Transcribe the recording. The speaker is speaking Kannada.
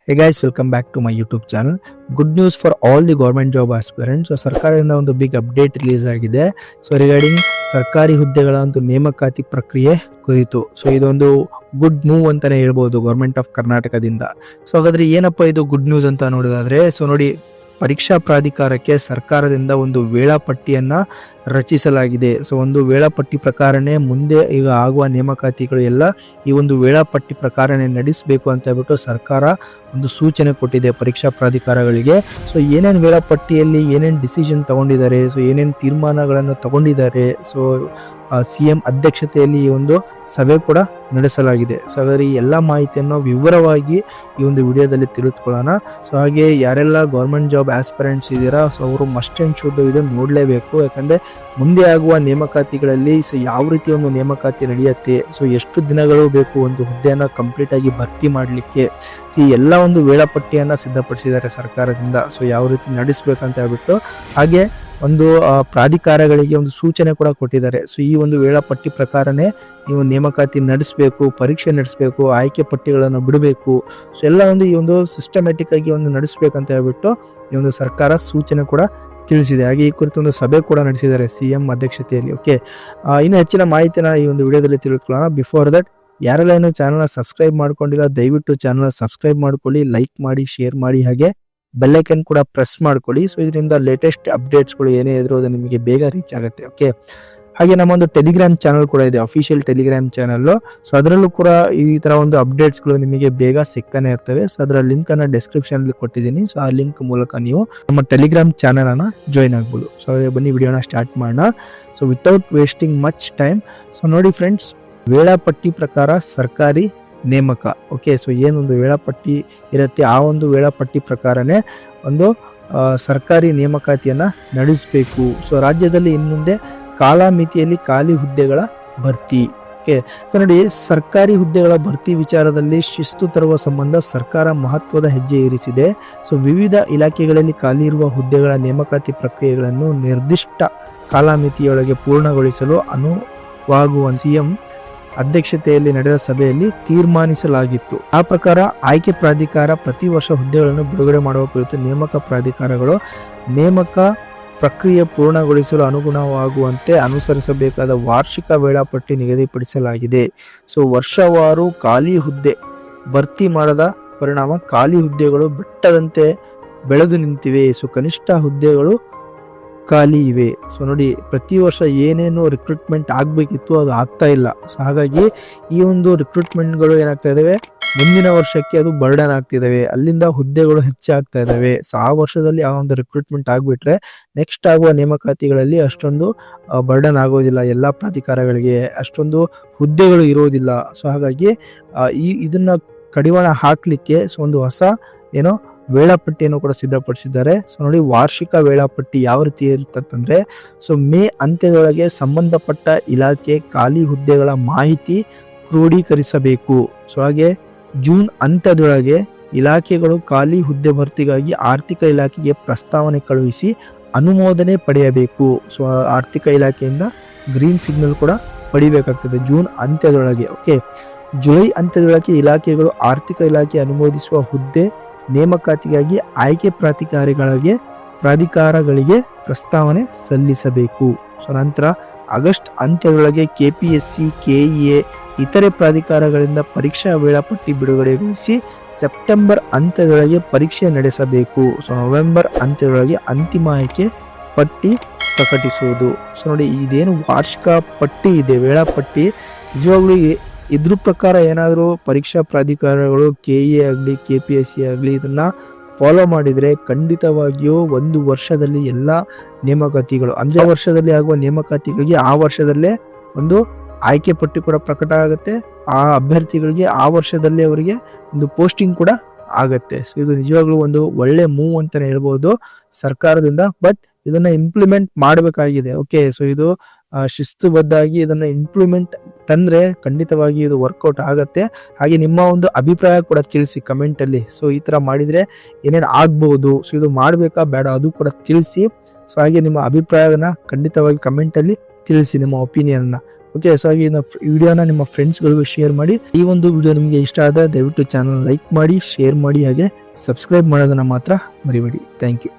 Hey guys, welcome back to my YouTube channel. Good news for all the government job aspirants. So ಸರ್ಕಾರದಿಂದ ಒಂದು ಬಿಗ್ ಅಪ್ಡೇಟ್ ರಿಲೀಸ್ ಆಗಿದೆ. ಸೊ ರಿಗಾರ್ಡಿಂಗ್ ಸರ್ಕಾರಿ ಹುದ್ದೆಗಳ ಒಂದು ನೇಮಕಾತಿ ಪ್ರಕ್ರಿಯೆ ಕುರಿತು. ಸೊ ಇದೊಂದು ಗುಡ್ ಮೂವ್ ಅಂತಾನೆ ಹೇಳ್ಬೋದು ಗೌರ್ಮೆಂಟ್ ಆಫ್ ಕರ್ನಾಟಕದಿಂದ. ಸೊ ಹಾಗಾದ್ರೆ ಏನಪ್ಪ ಇದು ಗುಡ್ ನ್ಯೂಸ್ ಅಂತ ನೋಡೋದಾದ್ರೆ, ಸೊ ನೋಡಿ, ಪರೀಕ್ಷಾ ಪ್ರಾಧಿಕಾರಕ್ಕೆ ಸರ್ಕಾರದಿಂದ ಒಂದು ವೇಳಾಪಟ್ಟಿಯನ್ನ ರಚಿಸಲಾಗಿದೆ. ಸೊ ಒಂದು ವೇಳಾಪಟ್ಟಿ ಪ್ರಕಾರನೇ ಮುಂದೆ ಈಗ ಆಗುವ ನೇಮಕಾತಿಗಳು ಎಲ್ಲ ಈ ಒಂದು ವೇಳಾಪಟ್ಟಿ ಪ್ರಕಾರನೇ ನಡೆಸಬೇಕು ಅಂತ ಹೇಳ್ಬಿಟ್ಟು ಸರ್ಕಾರ ಒಂದು ಸೂಚನೆ ಕೊಟ್ಟಿದೆ ಪರೀಕ್ಷಾ ಪ್ರಾಧಿಕಾರಗಳಿಗೆ. ಸೊ ಏನೇನು ವೇಳಾಪಟ್ಟಿಯಲ್ಲಿ ಏನೇನು ಡಿಸಿಷನ್ ತಗೊಂಡಿದ್ದಾರೆ, ಸೊ ಏನೇನು ತೀರ್ಮಾನಗಳನ್ನು ತಗೊಂಡಿದ್ದಾರೆ, ಸೊ CM ಅಧ್ಯಕ್ಷತೆಯಲ್ಲಿ ಈ ಒಂದು ಸಭೆ ಕೂಡ ನಡೆಸಲಾಗಿದೆ. ಸೊ ಹಾಗಾದ್ರೆ ಈ ಎಲ್ಲ ಮಾಹಿತಿಯನ್ನು ವಿವರವಾಗಿ ಈ ಒಂದು ವಿಡಿಯೋದಲ್ಲಿ ತಿಳಿದುಕೊಳ್ಳೋಣ. ಸೊ ಹಾಗೆ ಯಾರೆಲ್ಲ ಗೌರ್ಮೆಂಟ್ ಜಾಬ್ ಆಸ್ಪಿರೆಂಟ್ಸ್ ಇದ್ದೀರಾ, ಸೊ ಅವರು ಮಸ್ಟ್ ಅಂಡ್ ಶುಡ್ ಇದನ್ನು ನೋಡಲೇಬೇಕು. ಯಾಕಂದ್ರೆ ಮುಂದೆ ಆಗುವ ನೇಮಕಾತಿಗಳಲ್ಲಿ ಸೊ ಯಾವ ರೀತಿ ಒಂದು ನೇಮಕಾತಿ ನಡೆಯುತ್ತೆ, ಸೊ ಎಷ್ಟು ದಿನಗಳು ಬೇಕು ಒಂದು ಹುದ್ದೆಯನ್ನು ಕಂಪ್ಲೀಟ್ ಆಗಿ ಭರ್ತಿ ಮಾಡಲಿಕ್ಕೆ, ಸೊ ಈ ಎಲ್ಲ ಒಂದು ವೇಳಾಪಟ್ಟಿಯನ್ನು ಸಿದ್ಧಪಡಿಸಿದ್ದಾರೆ ಸರ್ಕಾರದಿಂದ. ಸೊ ಯಾವ ರೀತಿ ನಡೆಸಬೇಕಂತ ಹೇಳ್ಬಿಟ್ಟು, ಹಾಗೆ ಒಂದು ಪ್ರಾಧಿಕಾರಗಳಿಗೆ ಒಂದು ಸೂಚನೆ ಕೂಡ ಕೊಟ್ಟಿದ್ದಾರೆ. ಸೊ ಈ ಒಂದು ವೇಳಾಪಟ್ಟಿ ಪ್ರಕಾರನೇ ನೀವು ನೇಮಕಾತಿ ನಡೆಸಬೇಕು, ಪರೀಕ್ಷೆ ನಡೆಸಬೇಕು, ಆಯ್ಕೆ ಪಟ್ಟಿಗಳನ್ನು ಬಿಡಬೇಕು. ಸೊ ಎಲ್ಲ ಒಂದು ಈ ಒಂದು ಸಿಸ್ಟಮ್ಯಾಟಿಕ್ ಆಗಿ ಒಂದು ನಡೆಸಬೇಕಂತ ಹೇಳ್ಬಿಟ್ಟು ಈ ಒಂದು ಸರ್ಕಾರ ಸೂಚನೆ ಕೂಡ ತಿಳಿಸಿದೆ. ಹಾಗೆ ಈ ಕುರಿತು ಒಂದು ಸಭೆ ಕೂಡ ನಡೆಸಿದ್ದಾರೆ CM ಅಧ್ಯಕ್ಷತೆಯಲ್ಲಿ. ಓಕೆ, ಇನ್ನು ಹೆಚ್ಚಿನ ಮಾಹಿತಿನ ಈ ಒಂದು ವಿಡಿಯೋದಲ್ಲಿ ತಿಳಿದುಕೊಳ್ಳೋಣ. ಬಿಫೋರ್ ದಟ್, ಯಾರೆಲ್ಲ ಏನು ಚಾನಲ್ನ ಸಬ್ಸ್ಕ್ರೈಬ್ ಮಾಡ್ಕೊಂಡಿಲ್ಲ ದಯವಿಟ್ಟು ಚಾನಲ್ನ ಸಬ್ಸ್ಕ್ರೈಬ್ ಮಾಡ್ಕೊಳ್ಳಿ, ಲೈಕ್ ಮಾಡಿ, ಶೇರ್ ಮಾಡಿ, ಹಾಗೆ ಬೆಲ್ಲೈಕನ್ ಕೂಡ ಪ್ರೆಸ್ ಮಾಡ್ಕೊಳ್ಳಿ. ಸೊ ಇದರಿಂದ ಲೇಟೆಸ್ಟ್ ಅಪ್ಡೇಟ್ಸ್ಗಳು ಏನೇ ಇದ್ರೂ ಅದು ನಿಮಗೆ ಬೇಗ ರೀಚ್ ಆಗುತ್ತೆ. ಓಕೆ, ಹಾಗೆ ನಮ್ಮ ಒಂದು ಟೆಲಿಗ್ರಾಮ್ ಚಾನಲ್ ಕೂಡ ಇದೆ, ಅಫಿಷಿಯಲ್ ಟೆಲಿಗ್ರಾಮ್ ಚಾನಲ್. ಸೊ ಅದರಲ್ಲೂ ಕೂಡ ಈ ತರ ಒಂದು ಅಪ್ಡೇಟ್ಸ್ಗಳು ನಿಮಗೆ ಬೇಗ ಸಿಗ್ತಾನೆ ಇರ್ತವೆ. ಸೊ ಅದರ ಲಿಂಕ್ ಅನ್ನ ಡಿಸ್ಕ್ರಿಪ್ಷನ್ ಅಲ್ಲಿ ಕೊಟ್ಟಿದ್ದೀನಿ. ಸೊ ಆ ಲಿಂಕ್ ಮೂಲಕ ನೀವು ನಮ್ಮ ಟೆಲಿಗ್ರಾಮ್ ಚಾನಲ್ ಅನ್ನ ಜಾಯ್ನ್ ಆಗ್ಬೋದು. ಸೊ ಬನ್ನಿ ವಿಡಿಯೋನ ಸ್ಟಾರ್ಟ್ ಮಾಡೋಣ. So without wasting much time, so ನೋಡಿ ಫ್ರೆಂಡ್ಸ್, ವೇಳಾಪಟ್ಟಿ ಪ್ರಕಾರ ಸರ್ಕಾರಿ ನೇಮಕ. ಓಕೆ, ಸೊ ಏನೊಂದು ವೇಳಾಪಟ್ಟಿ ಇರುತ್ತೆ, ಆ ಒಂದು ವೇಳಾಪಟ್ಟಿ ಪ್ರಕಾರನೇ ಒಂದು ಸರ್ಕಾರಿ ನೇಮಕಾತಿಯನ್ನ ನಡೆಸಬೇಕು. ಸೊ ರಾಜ್ಯದಲ್ಲಿ ಇನ್ಮುಂದೆ ಕಾಲಮಿತಿಯಲ್ಲಿ ಖಾಲಿ ಹುದ್ದೆಗಳ ಭರ್ತಿ. ಓಕೆ, ಸೊ ನೋಡಿ, ಸರ್ಕಾರಿ ಹುದ್ದೆಗಳ ಭರ್ತಿ ವಿಚಾರದಲ್ಲಿ ಶಿಸ್ತು ತರುವ ಸಂಬಂಧ ಸರ್ಕಾರ ಮಹತ್ವದ ಹೆಜ್ಜೆ ಇರಿಸಿದೆ. ಸೊ ವಿವಿಧ ಇಲಾಖೆಗಳಲ್ಲಿ ಖಾಲಿ ಇರುವ ಹುದ್ದೆಗಳ ನೇಮಕಾತಿ ಪ್ರಕ್ರಿಯೆಗಳನ್ನು ನಿರ್ದಿಷ್ಟ ಕಾಲಮಿತಿಯೊಳಗೆ ಪೂರ್ಣಗೊಳಿಸಲು ಅನುವಾಗುವ CM ಅಧ್ಯಕ್ಷತೆಯಲ್ಲಿ ನಡೆದ ಸಭೆಯಲ್ಲಿ ತೀರ್ಮಾನಿಸಲಾಗಿತ್ತು. ಆ ಪ್ರಕಾರ ಆಯ್ಕೆ ಪ್ರಾಧಿಕಾರ ಪ್ರತಿ ವರ್ಷ ಹುದ್ದೆಗಳನ್ನು ಬಿಡುಗಡೆ ಮಾಡುವ ಕುರಿತು ನೇಮಕ ಪ್ರಾಧಿಕಾರಗಳು ನೇಮಕ ಪ್ರಕ್ರಿಯೆ ಪೂರ್ಣಗೊಳಿಸಲು ಅನುಗುಣವಾಗುವಂತೆ ಅನುಸರಿಸಬೇಕಾದ ವಾರ್ಷಿಕ ವೇಳಾಪಟ್ಟಿ ನಿಗದಿಪಡಿಸಲಾಗಿದೆ. ಸೊ ವರ್ಷವಾರು ಖಾಲಿ ಹುದ್ದೆ ಭರ್ತಿ ಮಾಡದ ಪರಿಣಾಮ ಖಾಲಿ ಹುದ್ದೆಗಳು ಬೆಟ್ಟದಂತೆ ಬೆಳೆದು ನಿಂತಿವೆ. ಸೊ ಕನಿಷ್ಠ ಹುದ್ದೆಗಳು ಖಾಲಿ ಇವೆ. ಸೊ ನೋಡಿ, ಪ್ರತಿ ವರ್ಷ ಏನೇನು ರಿಕ್ರೂಟ್ಮೆಂಟ್ ಆಗಬೇಕಿತ್ತು ಅದು ಆಗ್ತಾ ಇಲ್ಲ. ಸೊ ಹಾಗಾಗಿ ಈ ಒಂದು ರಿಕ್ರೂಟ್ಮೆಂಟ್ಗಳು ಏನಾಗ್ತಾ ಇದಾವೆ, ಮುಂದಿನ ವರ್ಷಕ್ಕೆ ಅದು ಬರ್ಡನ್ ಆಗ್ತಿದಾವೆ, ಅಲ್ಲಿಂದ ಹುದ್ದೆಗಳು ಹೆಚ್ಚಾಗ್ತಾ ಇದಾವೆ. ಸೊ ಆ ವರ್ಷದಲ್ಲಿ ಆ ಒಂದು ರಿಕ್ರೂಟ್ಮೆಂಟ್ ಆಗ್ಬಿಟ್ರೆ ನೆಕ್ಸ್ಟ್ ಆಗುವ ನೇಮಕಾತಿಗಳಲ್ಲಿ ಅಷ್ಟೊಂದು ಬರ್ಡನ್ ಆಗೋದಿಲ್ಲ, ಎಲ್ಲ ಪ್ರಾಧಿಕಾರಗಳಿಗೆ ಅಷ್ಟೊಂದು ಹುದ್ದೆಗಳು ಇರೋದಿಲ್ಲ. ಸೊ ಹಾಗಾಗಿ ಇದನ್ನ ಕಡಿವಾಣ ಹಾಕ್ಲಿಕ್ಕೆ ಸೊ ಒಂದು ಹೊಸ ಏನೋ ವೇಳಾಪಟ್ಟಿಯನ್ನು ಕೂಡ ಸಿದ್ಧಪಡಿಸಿದ್ದಾರೆ. ಸೊ ನೋಡಿ, ವಾರ್ಷಿಕ ವೇಳಾಪಟ್ಟಿ ಯಾವ ರೀತಿ ಇರ್ತಂದ್ರೆ, ಸೊ ಮೇ ಅಂತ್ಯದೊಳಗೆ ಸಂಬಂಧಪಟ್ಟ ಇಲಾಖೆ ಖಾಲಿ ಹುದ್ದೆಗಳ ಮಾಹಿತಿ ಕ್ರೋಢೀಕರಿಸಬೇಕು. ಸೊ ಹಾಗೆ ಜೂನ್ ಅಂತ್ಯದೊಳಗೆ ಇಲಾಖೆಗಳು ಖಾಲಿ ಹುದ್ದೆ ಭರ್ತಿಗಾಗಿ ಆರ್ಥಿಕ ಇಲಾಖೆಗೆ ಪ್ರಸ್ತಾವನೆ ಕಳುಹಿಸಿ ಅನುಮೋದನೆ ಪಡೆಯಬೇಕು. ಸೊ ಆರ್ಥಿಕ ಇಲಾಖೆಯಿಂದ ಗ್ರೀನ್ ಸಿಗ್ನಲ್ ಕೂಡ ಪಡಿಬೇಕಾಗ್ತದೆ ಜೂನ್ ಅಂತ್ಯದೊಳಗೆ. ಓಕೆ, ಜುಲೈ ಅಂತ್ಯದೊಳಗೆ ಇಲಾಖೆಗಳು ಆರ್ಥಿಕ ಇಲಾಖೆ ಅನುಮೋದಿಸುವ ಹುದ್ದೆ ನೇಮಕಾತಿಗಾಗಿ ಆಯ್ಕೆ ಪ್ರಾಧಿಕಾರಗಳಿಗೆ ಪ್ರಸ್ತಾವನೆ ಸಲ್ಲಿಸಬೇಕು. ಸೊ ನಂತರ ಆಗಸ್ಟ್ ಅಂತ್ಯದೊಳಗೆ KPSC, KEA ಇತರೆ ಪ್ರಾಧಿಕಾರಗಳಿಂದ ಪರೀಕ್ಷಾ ವೇಳಾಪಟ್ಟಿ ಬಿಡುಗಡೆಗೊಳಿಸಿ ಸೆಪ್ಟೆಂಬರ್ ಅಂತ್ಯದೊಳಗೆ ಪರೀಕ್ಷೆ ನಡೆಸಬೇಕು. ಸೊ ನವೆಂಬರ್ ಅಂತ್ಯದೊಳಗೆ ಅಂತಿಮ ಆಯ್ಕೆ ಪಟ್ಟಿ ಪ್ರಕಟಿಸುವುದು. ಸೊ ನೋಡಿ, ಇದೇನು ವಾರ್ಷಿಕ ಪಟ್ಟಿ ಇದೆ, ವೇಳಾಪಟ್ಟಿ, ನಿಜವಾಗ್ಲೂ ಇದ್ರ ಪ್ರಕಾರ ಏನಾದರೂ ಪರೀಕ್ಷಾ ಪ್ರಾಧಿಕಾರಗಳು KEA ಆಗಲಿ KPSC ಆಗಲಿ ಇದನ್ನ ಫಾಲೋ ಮಾಡಿದರೆ ಖಂಡಿತವಾಗಿಯೂ ಒಂದು ವರ್ಷದಲ್ಲಿ ಎಲ್ಲ ನೇಮಕಾತಿಗಳು, ಅಂದ್ರೆ ವರ್ಷದಲ್ಲಿ ಆಗುವ ನೇಮಕಾತಿಗಳಿಗೆ ಆ ವರ್ಷದಲ್ಲೇ ಒಂದು ಆಯ್ಕೆ ಪಟ್ಟಿ ಕೂಡ ಪ್ರಕಟ ಆಗುತ್ತೆ. ಆ ಅಭ್ಯರ್ಥಿಗಳಿಗೆ ಆ ವರ್ಷದಲ್ಲಿ ಅವರಿಗೆ ಒಂದು ಪೋಸ್ಟಿಂಗ್ ಕೂಡ ಆಗತ್ತೆ. ಸೊ ಇದು ನಿಜವಾಗ್ಲೂ ಒಂದು ಒಳ್ಳೆ ಮೂವ್ ಅಂತಾನೆ ಹೇಳ್ಬೋದು ಸರ್ಕಾರದಿಂದ. ಬಟ್ ಇದನ್ನ ಇಂಪ್ಲಿಮೆಂಟ್ ಮಾಡಬೇಕಾಗಿದೆ. ಓಕೆ, ಸೊ ಇದು ಶಿಸ್ತುಬದ್ಧಾಗಿ ಇದನ್ನ ಇಂಪ್ಲಿಮೆಂಟ್ ತಂದ್ರೆ ಖಂಡಿತವಾಗಿ ಇದು ವರ್ಕೌಟ್ ಆಗತ್ತೆ. ಹಾಗೆ ನಿಮ್ಮ ಒಂದು ಅಭಿಪ್ರಾಯ ಕೂಡ ತಿಳಿಸಿ ಕಮೆಂಟ್ ಅಲ್ಲಿ. ಸೊ ಈ ತರ ಮಾಡಿದ್ರೆ ಏನೇನು ಆಗ್ಬಹುದು, ಸೊ ಇದು ಮಾಡ್ಬೇಕಾ ಬೇಡ ಅದು ಕೂಡ ತಿಳಿಸಿ. ಸೊ ಹಾಗೆ ನಿಮ್ಮ ಅಭಿಪ್ರಾಯನ ಖಂಡಿತವಾಗಿ ಕಮೆಂಟ್ ಅಲ್ಲಿ ತಿಳಿಸಿ, ನಿಮ್ಮ ಒಪಿನಿಯನ್. ಓಕೆ, ಸೊ ಹಾಗೆ ವಿಡಿಯೋನ ನಿಮ್ಮ ಫ್ರೆಂಡ್ಸ್ಗಳಿಗೂ ಶೇರ್ ಮಾಡಿ. ಈ ಒಂದು ವಿಡಿಯೋ ನಿಮಗೆ ಇಷ್ಟ ಆದ ದಯವಿಟ್ಟು ಚಾನಲ್ ಲೈಕ್ ಮಾಡಿ, ಶೇರ್ ಮಾಡಿ, ಹಾಗೆ ಸಬ್ಸ್ಕ್ರೈಬ್ ಮಾಡೋದನ್ನ ಮಾತ್ರ ಮರಿಬೇಡಿ. Thank you.